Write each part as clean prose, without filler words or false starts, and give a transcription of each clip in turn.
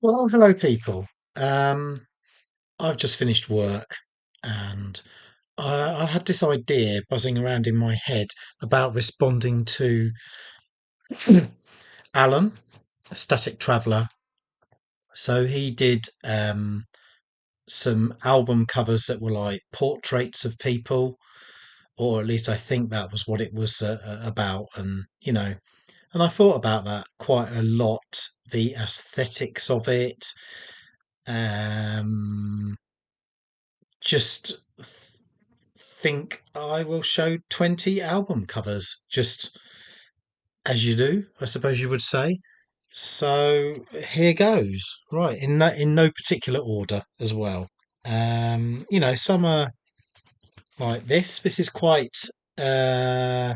Well, hello, people. Um, I've just finished work and I had this idea buzzing around in my head about responding to Alan, a static traveller. So he did some album covers that were like portraits of people, or at least I think that was what it was about. And I thought about that quite a lot, the aesthetics of it. Um, just think I will show 20 album covers, just as you do, I suppose you would say. So here goes. Right, in no particular order as well. Some are like this. This is quite uh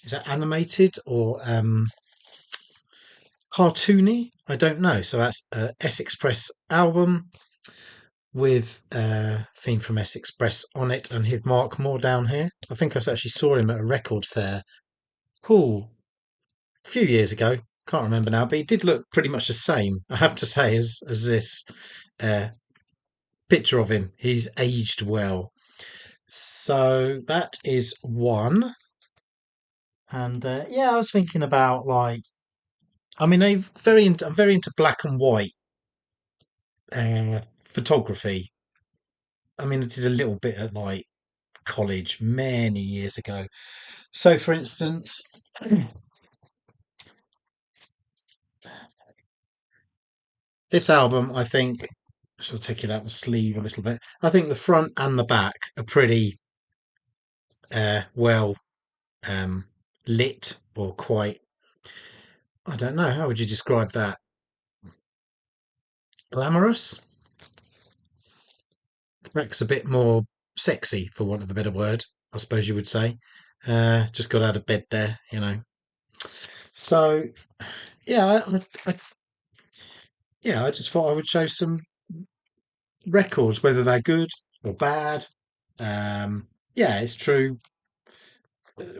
is that animated or cartoony? I don't know. So that's S Express album with theme from S Express on it and his Mark Moore down here. I think I actually saw him at a record fair. Cool. A few years ago. Can't remember now, but he did look pretty much the same, I have to say, as this uh, picture of him. He's aged well. So that is one. And yeah, I was thinking about like, I mean, I'm very into black and white photography. I mean, I did a little bit at like college many years ago. So, for instance, this album, I think, shall take it out the sleeve a little bit. I think the front and the back are pretty well um, lit, or quite. I don't know. How would you describe that? Glamorous? Rex a bit more sexy, for want of a better word, I suppose you would say. Just got out of bed there. So yeah, I just thought I would show some records, whether they're good or bad. Yeah, it's true.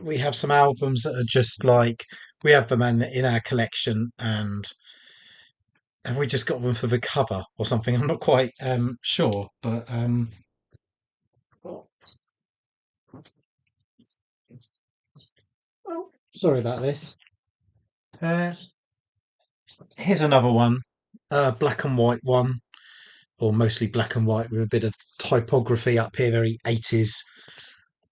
We have some albums that are just like we have them in our collection, and have we just got them for the cover or something? I'm not quite sure, but oh, sorry about this. Uh, Here's another one, black and white one, or mostly black and white with a bit of typography up here, very 80s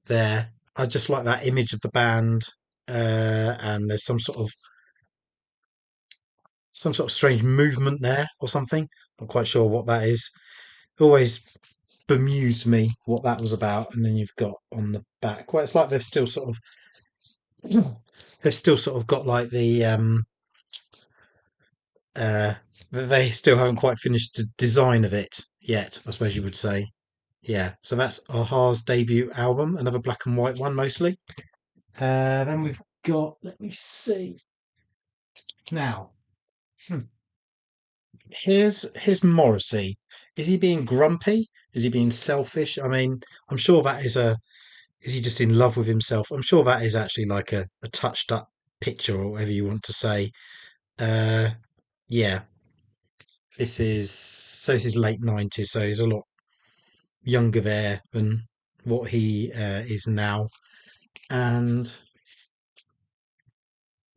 there. I just like that image of the band, and there's some sort of strange movement there or something. Not quite sure what that is. Always bemused me what that was about. And then you've got on the back where it's like they've still sort of got like uh they still haven't quite finished the design of it yet, I suppose you would say. Yeah, so that's Aha's debut album, another black and white one mostly. Then we've got, let me see now. Hmm. Here's Morrissey. Is he being grumpy? Is he being selfish? I mean, I'm sure that is a. Is he just in love with himself? I'm sure that is actually like a touched up picture or whatever you want to say. Uh, yeah, this is late 90s, so he's a lot younger there than what he is now. And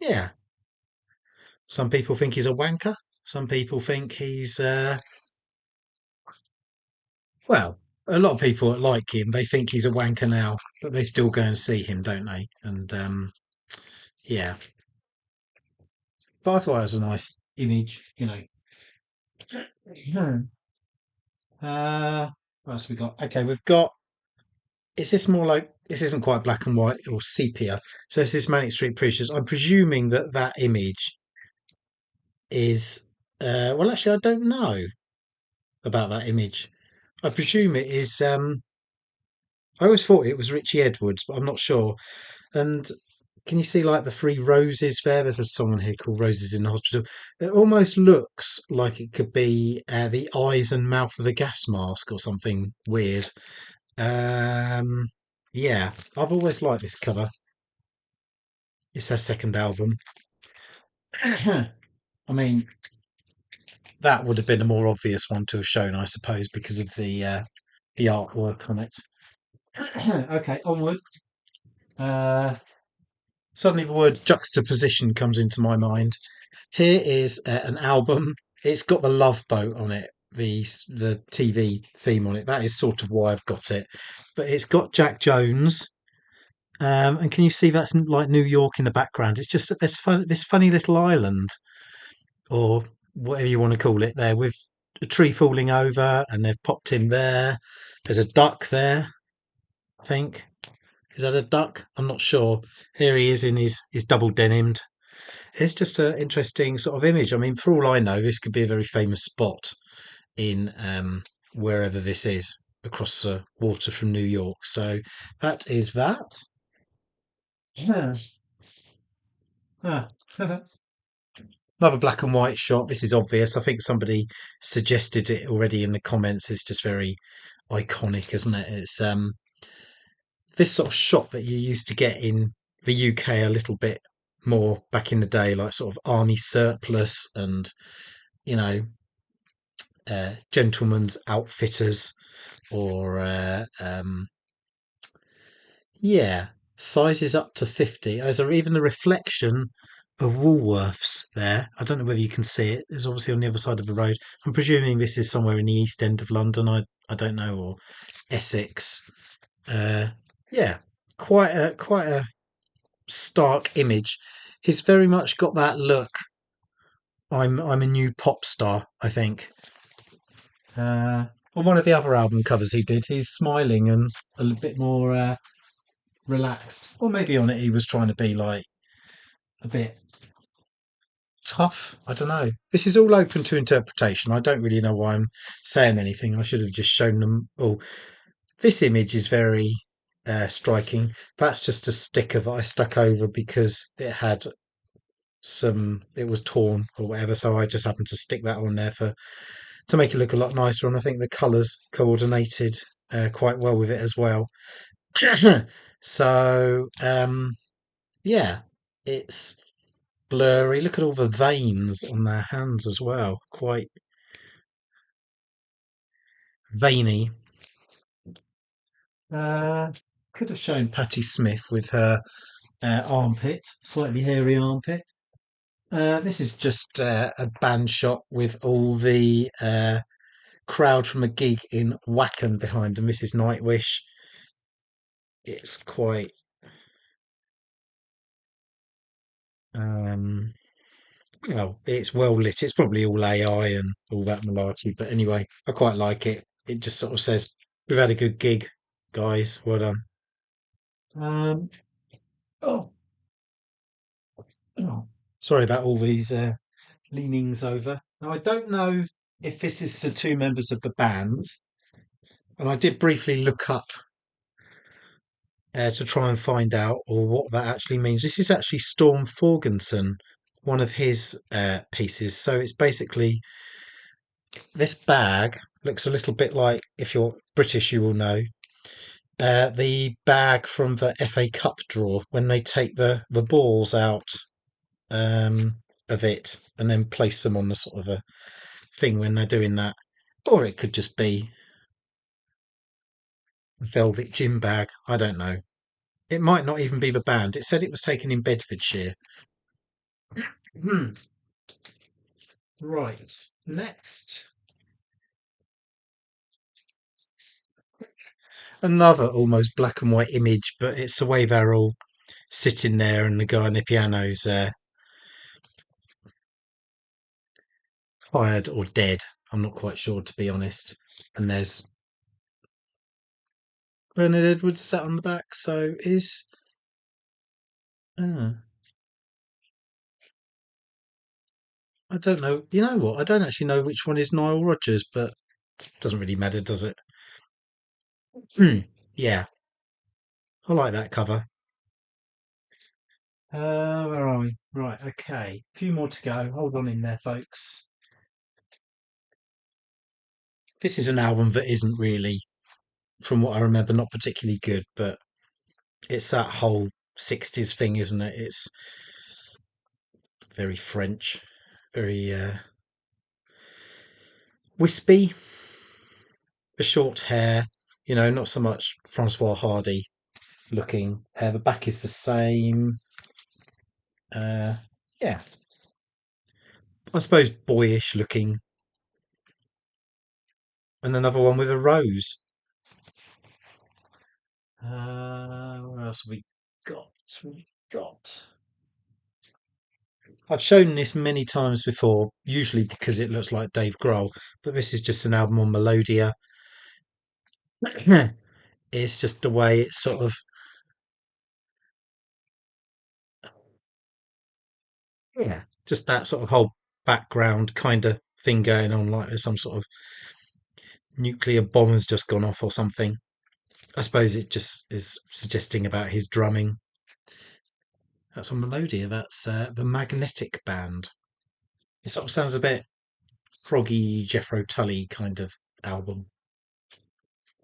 yeah, some people think he's a wanker. Some people think he's well, a lot of people that like him, they think he's a wanker now, but they still go and see him, don't they? And yeah, but I thought it was a nice image. Hmm. What else we got? Okay, we've got. Is this more like this? Isn't quite black and white or sepia. So this is Manic Street Preachers. I'm presuming that that image is. Well, actually, I don't know about that image. I presume it is. I always thought it was Richie Edwards, but I'm not sure. And can you see like the three roses there? There's someone here called Roses in the Hospital. It almost looks like it could be the eyes and mouth of a gas mask or something weird. Um, yeah, I've always liked this cover. It's her second album. I mean, that would have been a more obvious one to have shown, I suppose, because of the artwork on it. Okay, onward. Uh, Suddenly, the word juxtaposition comes into my mind. Here is an album. It's got the Love Boat on it, the TV theme on it. That is sort of why I've got it. But it's got Jack Jones. And can you see that's like New York in the background? It's just this funny little island, or whatever you want to call it, there with a tree falling over, and they've popped in there. There's a duck there, I think. Is that a duck? I'm not sure. Here he is in his double denimed. It's just an interesting sort of image. I mean, for all I know, this could be a very famous spot in wherever this is across the water from New York. So that is that. Yeah. Ah. Another black and white shot. This is obvious. I think somebody suggested it already in the comments. It's just very iconic, isn't it? It's this sort of shot that you used to get in the UK a little bit more back in the day, like sort of army surplus and you know gentlemen's outfitters or yeah, sizes up to 50. There's even a reflection of Woolworths there. I don't know whether you can see it. It's obviously on the other side of the road. I'm presuming this is somewhere in the East End of London. I don't know, or Essex. Uh, yeah, quite a stark image. He's very much got that look. I'm a new pop star, I think. On one of the other album covers he did, he's smiling and a little bit more relaxed. Or maybe on it he was trying to be like a bit tough. I don't know. This is all open to interpretation. I don't really know why I'm saying anything. I should have just shown them all. This image is very striking. That's just a sticker that I stuck over because it had it was torn or whatever. So I just happened to stick that on there to make it look a lot nicer. And I think the colours coordinated quite well with it as well. So yeah, it's blurry. Look at all the veins on their hands as well. Quite veiny. Uh, could have shown Patti Smith with her armpit, slightly hairy armpit. This is just a band shot with all the crowd from a gig in Wacken behind them. This is Nightwish. It's quite um, well, it's well lit. It's probably all AI and all that malarkey, but anyway, I quite like it. It just sort of says, "We've had a good gig, guys. Well done." Um, oh, oh, sorry about all these leanings over. Now, I don't know if this is the two members of the band, and I did briefly look up to try and find out or what that actually means. This is actually Storm Forgenson, one of his pieces. So it's basically this bag looks a little bit like, if you're British, you will know, the bag from the FA Cup draw when they take the balls out of it and then place them on the sort of a thing when they're doing that. Or it could just be a velvet gym bag. I don't know. It might not even be the band. It said it was taken in Bedfordshire. Hmm. Right. Next. Another almost black and white image, but it's the way they're all sitting there and the guy on the piano's tired or dead. I'm not quite sure, to be honest. And there's Bernard Edwards sat on the back. So is uh, I don't know. You know what? I don't actually know which one is Nile Rodgers, but doesn't really matter, does it? Hmm. Yeah, I like that cover. Where are we? Right, okay. A few more to go. Hold on in there, folks. This is an album that isn't really, from what I remember, not particularly good, but it's that whole 60s thing, isn't it? It's very French. very wispy, the short hair. Not so much Francois Hardy looking hair. The back is the same. Uh, yeah, I suppose boyish looking. And another one with a rose. What else have we got? We've got. I've shown this many times before, usually because it looks like Dave Grohl, but this is just an album on Melodia. It's just the way it's sort of, yeah, just that sort of whole background kind of thing going on, like there's some sort of nuclear bomb has just gone off or something. I suppose it just is suggesting about his drumming. That's on Melodia. That's the Magnetic Band. It sort of sounds a bit proggy, Jethro Tully kind of album.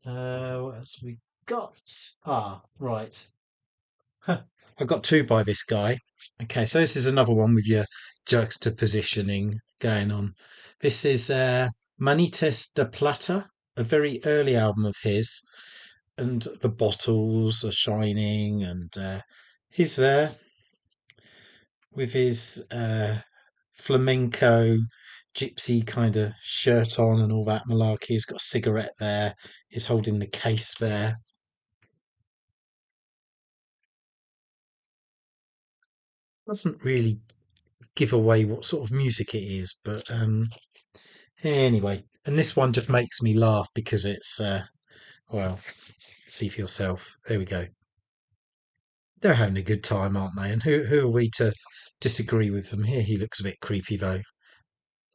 What else have we got? Ah, right. Huh. I've got two by this guy. Okay, so this is another one with your juxtapositioning going on. This is Manites de Plata, a very early album of his, and the bottles are shining, and he's there with his flamenco gypsy kind of shirt on and all that malarkey. He's got a cigarette there. He's holding the case there. Doesn't really give away what sort of music it is, but anyway. And this one just makes me laugh because it's well, see for yourself. There we go. They're having a good time, aren't they? And who are we to disagree with them? Here he looks a bit creepy though,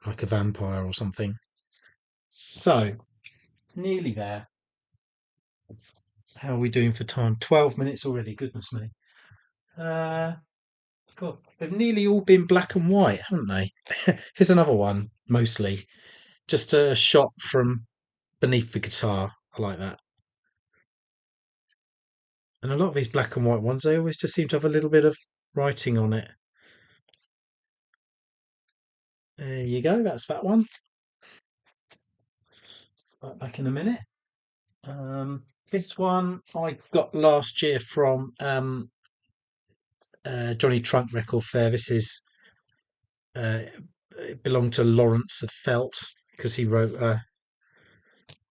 like a vampire or something. So nearly there. How are we doing for time? 12 minutes already. Goodness me. Uh, God, they've nearly all been black and white, haven't they? Here's another one, mostly just a shot from beneath the guitar. I like that. And a lot of these black and white ones, they always just seem to have a little bit of writing on it. There you go. That's that one. Right back in a minute. This one I got last year from Johnny Trunk Record Fair. This is it belonged to Lawrence of Felt because he wrote a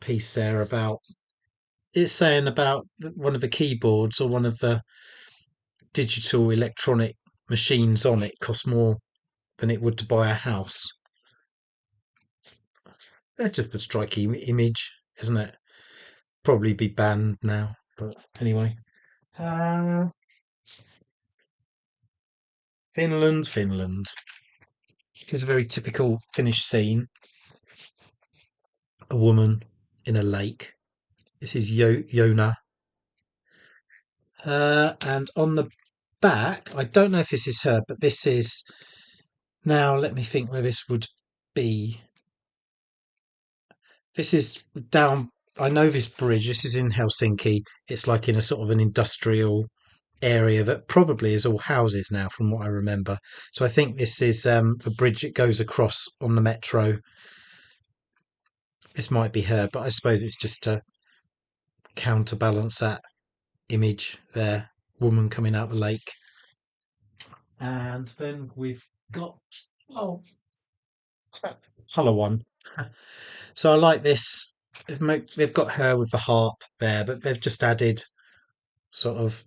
piece there about it's saying about one of the keyboards or one of the digital electronic machines on it costs more than it would to buy a house. That's just a striking image, isn't it? Probably be banned now, but anyway. Uh, Finland, Finland. Here's a very typical Finnish scene. A woman in a lake. This is Jona. And on the back, I don't know if this is her, but this is. Now, let me think where this would be. This is down. I know this bridge. This is in Helsinki. It's like in a sort of an industrial area that probably is all houses now, from what I remember. So I think this is the bridge that goes across on the metro. This might be her, but I suppose it's just to counterbalance that image there. Woman coming out the lake. And then we've got oh colour one. So I like this. They've got her with the harp there, but they've just added sort of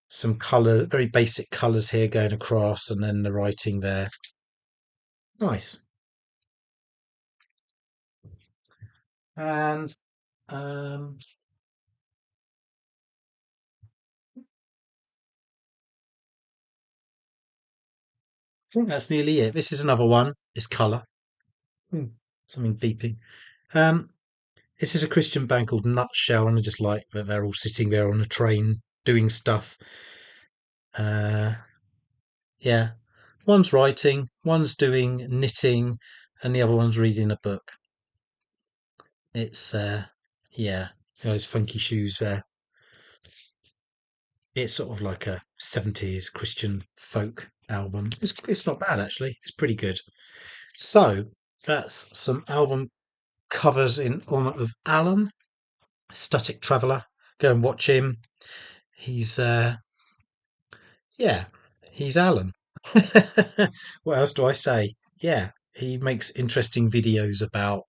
some colour, very basic colours here going across, and then the writing there. Nice. And um, I think that's nearly it. This is another one. It's colour. Hmm, something beeping. Um, this is a Christian band called Nutshell, and I just like that they're all sitting there on a train doing stuff. Uh, yeah, one's writing, one's doing knitting, and the other one's reading a book. It's yeah, those funky shoes there. It's sort of like a 70s Christian folk album. It's not bad actually. It's pretty good. So that's some album covers in honour of Alan, Static Traveller. Go and watch him. He's yeah, he's Alan. What else do I say? Yeah, he makes interesting videos about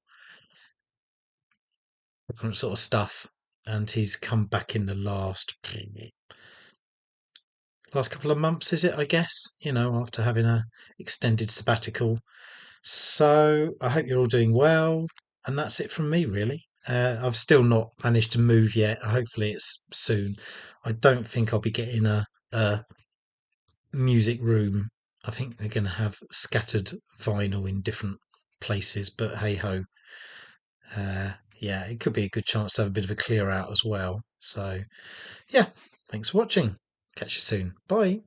different sort of stuff, and he's come back in the last couple of months, is it? I guess after having a extended sabbatical. So I hope you're all doing well, and that's it from me, really. I've still not managed to move yet. Hopefully, it's soon. I don't think I'll be getting a music room. I think they're going to have scattered vinyl in different places, but hey ho. Yeah, it could be a good chance to have a bit of a clear out as well. So, yeah, thanks for watching. Catch you soon. Bye.